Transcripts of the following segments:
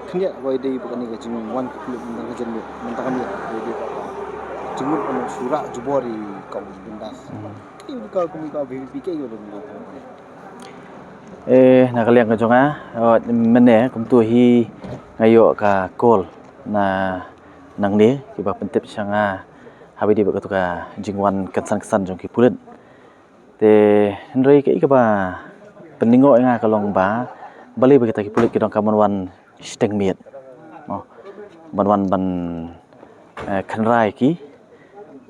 kenya boy day bukan ni jing wan kulit mentang jen mentang ni boy day jengut ono surak jubori kau bindas ki kau kumi kau BPK yo nakaliang ka jonga mene kum tu hi ngayo ka kol na nang ni ki ba pentip sanga habi di ba ka tu ka jingwan kesan jong ki pulit te hendrei ki ba peningo nga kalong ba bali ba kita ki pulit ki dong ka wan steng miet mo wan ban khanrai ki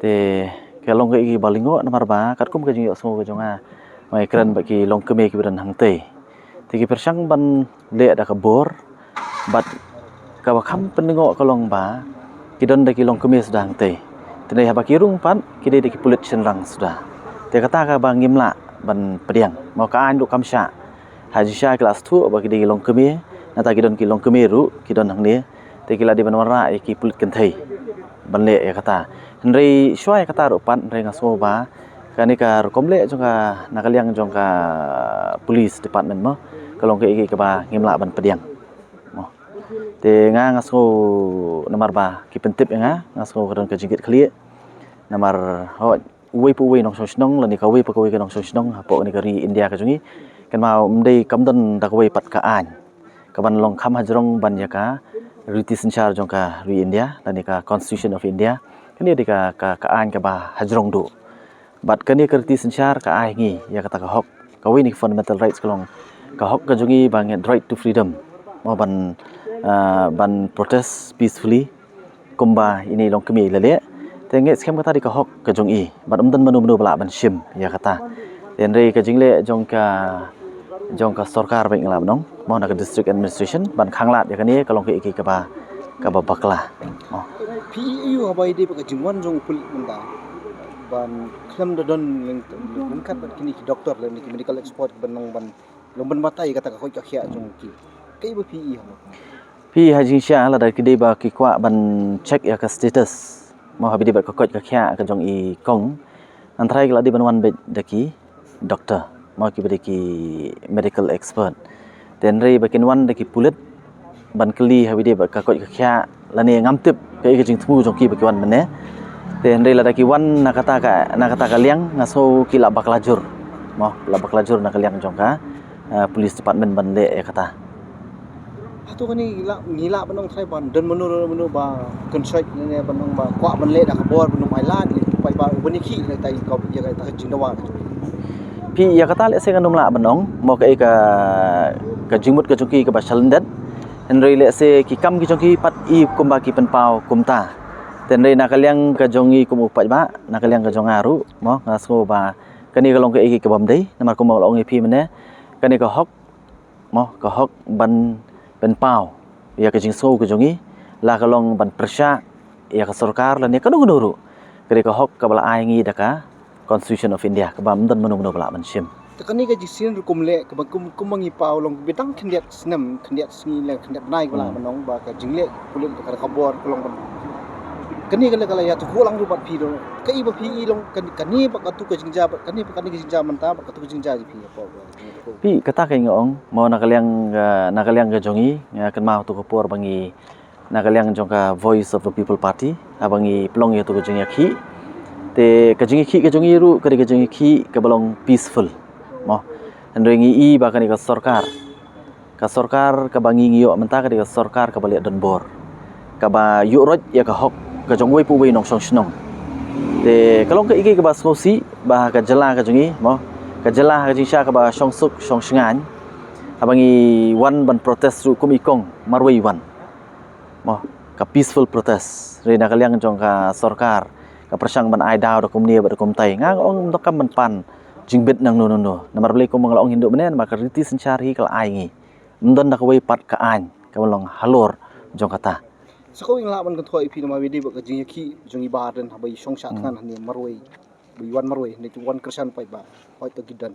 te kalong ki balingo namar ba kat kum ka jing yo so ka jonga mai kran ba ki long keme ki beran hang te ki persang ban le da ka bor bat ka ba kham peningo kalong ba ki don da ki long keme sedang te tenai ha ba ki rung pan ki de ki pulit senrang sudah te kata ka ba ngimla ban pediang mau ka an du kam sha haji sha kelas tu ba ki de long keme na ta ki don ki long keme ru ki don hang ne te ki la di ban wara ki pulit kan thei ban le ya kata hendrei shwai kata ru pan hendrei ngaso ba kani ka komle jonga nakaliang jonga police department mo kalong ke ka ba ngimla ban pediang mo te nga ngaso namar ba ki pentip nga ngaso kadon ka jingit khlie namar ho wei pu wei nong sosnong lani ka wei pa ka wei ka nong sosnong hapo ni ka ri India ka jungi kan mau mdei kamdon da ka wei pat ka an ka ban long kham hajrong ban ya ka riti senchar jongka ri India lani ka constitution of India kani di ka an ka ba hajrong du bat kani kerti senchar ka ai ngi ya kata ka hok ka wei ni fundamental rights kalong ka hok ka jungi bang right to freedom mo ban protest peacefully kumba ini long kemi lele tenge scam kata di ka hok ka jungi bat umdan manu bala ban shim ya kata den rei ka jingle jongka sarkar baik ngala nong mo na ka district administration ban khanglat ya kani kalong ke iki ka ba bakla mo PEU habai day ka jingwan jong kulit menda ban klam da don leng kat bat kini ki doktor le ni medical expert ban nong ban lomban matai kata ka khoi ka khia jong ki kai ba PE ha pi haji sha la da ki de ba ki kwa ban check ya ka status mo habi de ba ka khoi ka khia ka jong i kong antrai la di ban wan be da ki doktor mo ki be ki medical expert den rei ba kin wan da ki pulit ban kli habi de ba ka khoi ka khia la ne ngam tip ka jing thmu jong ki ba ki wan mane den rei la da ki wan nakata ka liang ngaso ki la baklajur mo la baklajur na ka liang jong ka police department ban le ya kata tu kani ngila ban nong thai ban dan menu ba consult ne ban nong ba kwa ban le da ka bor ban nong ai la ni pai ba ubani khi le tai ka ya ka ta jing da wa pi ya kata le se kanum la ban nong mo ka jingmut ka jongki ka ba salendet henry le se ki kam ki jongki pat i kumba ki pen pau kumta ten rei nakaliang ka jongi kum upai ba nakaliang ka jongaru mo ngaso ba kani ka long ka iki ka bam dei namar kum long i pi mane kani ka hok mo ka hok ban pen pau ya ka jing so ka jongi la ka long ban persya ya ka sarkar la ne ka nu ru kani ka hok ka bala ai ngi da ka constitution of India ka bam dan manu bala ban sim kani ka jisin kum le ka kum mangi pau long bitang khendiat snam khendiat sngi le khendiat nai bala ban nong ba ka jingle kulit ka bor long ban kani kala ya tu hulang ru bat pi do kai ba pi long kani ba ka tu ka jingja kani ba kani ka jingja manta ba ka tu ka jingja ji pi po pi kata kai ngong mo nakaliang ka jongi kan mau tu ko por bangi nakaliang jong ka voice of the people party abangi plong ya tu ka jongi khi te ka jingi khi ka jongi ru ka jingi khi ka balong peaceful mo andrengi i ba kani ka sarkar ka bangi ngiyo menta ka sarkar ka balik dan bor ka ba yu roj ya ka hok ka jong wei pu wei nong song snong te kalong ka iki ka ba sosi ba ka jala ka jongi mo ka jala ka jinsha ka ba song suk song sngan abangi wan ban protest ru kum ikong marwei wan mo ka peaceful protest re nakaliang jong ka sarkar ka persang ban ai daw da kum nia ba da kum tai nga ong dok kam ban pan jingbit nang no namar blei kum ngalong hindu menen ma ka riti senchari kal ai ngi mdon da ka wei pat ka an ka long halor jong kata sako ing la ban kan thoi pi ma wedi ba ka jing khi jong i ba den habai song sha kan ni marwei bi wan marwei ni tu wan kersan pai ba hoi to gidan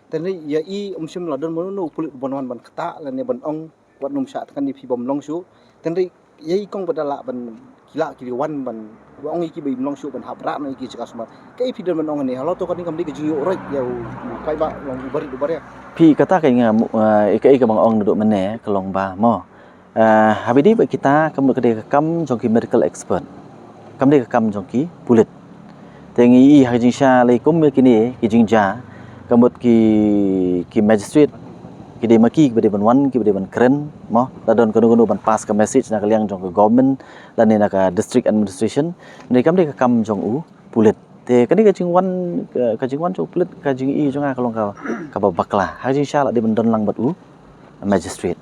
ten ni ya i sim la don no pulit ban wan ban kata la ne ban ong wat num sha kan ni pi bom long su ten ri ya i kong badala ban kila ki wan ban ong i ki bi long su ban hapra no i ki chaka smar kai pi don ban ong ni halo to kan ni kam di ka jing oi ya pai ba long ubari ya pi kata kai nga ka bang ong duduk mene kalong ba mo Habis ni kita kamu kedai kam jongki medical expert. Kamu dia kam jongki pulit. Tengi hajing sha lai kum kini ki jingja kamu ki magistrate ki de maki ki de ban ki de ban kren mo la don kono ban pass ka message nak liang jong ke government la ni nak district administration ni kam dia kam jong u pulit. Te kani ka jingwan jong pulit ka jing I jong kalong ka bakla hajing sha la de ban don lang bat u magistrate.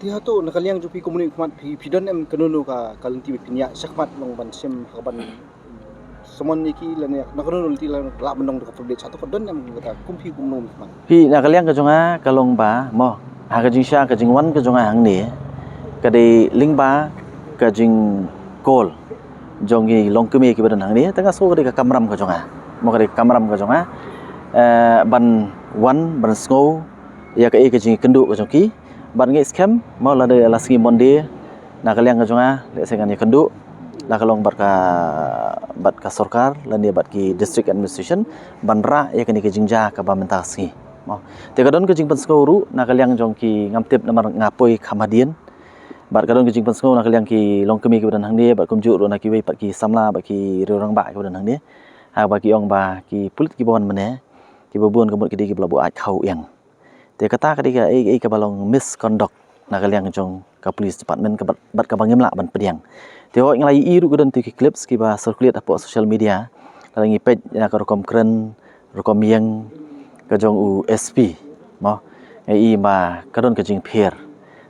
Dia tu nak liang jupi komunik kumat pidon em kenunu ka kalenti pinya sakmat long ban sem kaban semon niki lan ya nak kenunu ti lan la menong ka public satu kedon em kata kumpi kumnom man. Pi nak liang ka jonga kalong ba mo ha ka jing sha ka jing wan ka jonga hang ni ka de ling ba ka jing kol jong gi long kemi ki badan hang ni tengah so ka de ka kamram ka jonga mo ka de kamram ka jonga ban wan ban snow ya ka jing kendu ka jongki ban ngai scam mau la de la ski monde nak liang ka jonga le sengan ya kendu la kalong bat ka sarkar lan dia bat ki district administration ban ra ya kani ke jingja ka ba mentah ski mo te kadon ke jing pan skoru nak liang jong ki ngamtip namar ngapoi khamadian bat kadon ke jing pan sko nak liang ki long kemi ki badan hang dia bat kumju ro nak ki wei bat ki samla bat ki rorang ba ki badan hang dia ha ba ki ong ba ki pulit ki bon mane ki babun kemut ki di ki blabu aj khau yang te kata kadika ka balong misconduct nak liang jong ka police department ka bat ka bangim la ban pediang te ho nglai I ru godon ti clips ki ba circulate apo social media la ngi page na ka rokom kren rokom yang ka jong u SP mo ngai I ma kadon ka jing pher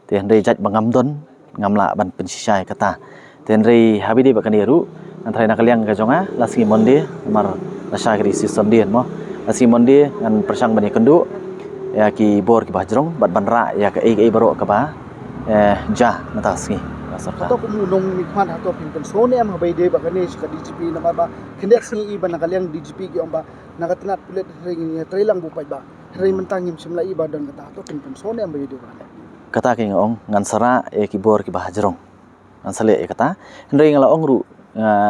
te ndai jaj bangam don ngamla ban pensisai kata te ndai habi de ba kani ru antrai nak liang ka jonga la ski monde mar la sha kri system dien mo la ski monde ngan persang bani kendu ya ki bor ki bajrong bat banra ya ka baro ka ba ja mata ski sarkar Atau kumulong mikman atau pinten so ne am habay de ba kani ka DGP na ba kendek singi iba nakaliang DGP ki amba nakatinat pulit ring ni trailang bupay ba ring mentangim simla iba dan kata atau pinten so ne am bay de ba kata ki ngong ngan sara ki bor ki bajrong ngan sale kata ndai ngala ong ru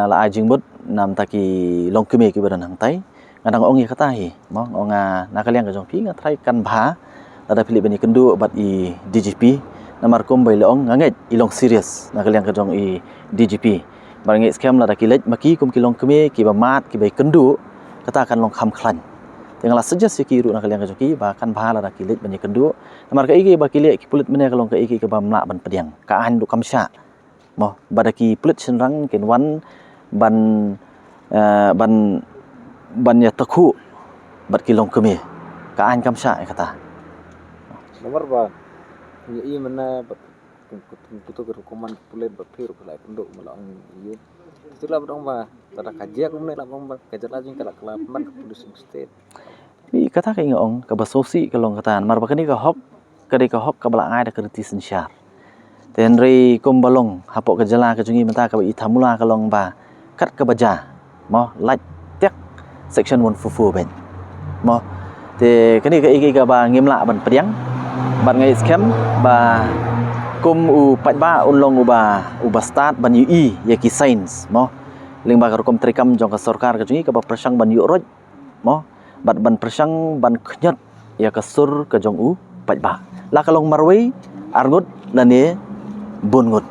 la ajing bot nam ta ki long keme ki badan hang tai ngadang ong ya kata hi mo onga nakaliang ka jong pi ngatrai kan bha ada pilih bani kendu bat I DGP namar kum bai long nganget ilong serious nakaliang ka jong I DGP barngi scam la dakilet maki kum kilong keme ki ba mat ki bai kendu kata kan long kham khlan tengala suggest ki ru nakaliang ka jong ki ba kan bha la dakilet bani kendu namar ka iki ba kile ki pulit mene kalong ka iki ka ba mla ban pediang ka an du kamsha mo badaki pulit senrang ken wan ban ya takhu bat kilong keme ka an kamsha kata nomor ba I mana kutu rekoman pulet ba phir kala penduk malang ieu itulah dong ba tada kajian kumne la bang ba kajar lajing kala kala man police state bi kata ka ngong ka basosi kalong kata mar ba kani ka hok ka bala ai da kerti sensyar tenri kum balong hapok ka jala ka jungi mata ka I thamula kalong ba kat ka baja mo laj tek section 144 ben mo te kani ka iki ka ba ngimla ban pediang ban ngai scam ba kum u patba unlong uba start ban UI ya ki science mo ling ba kom trikam jong ka sarkar ka jungi ka ba persang ban yu roj mo bat ban persang ban khnyat ya ka sur ka jong u patba la kalong marwei arngut lane bungut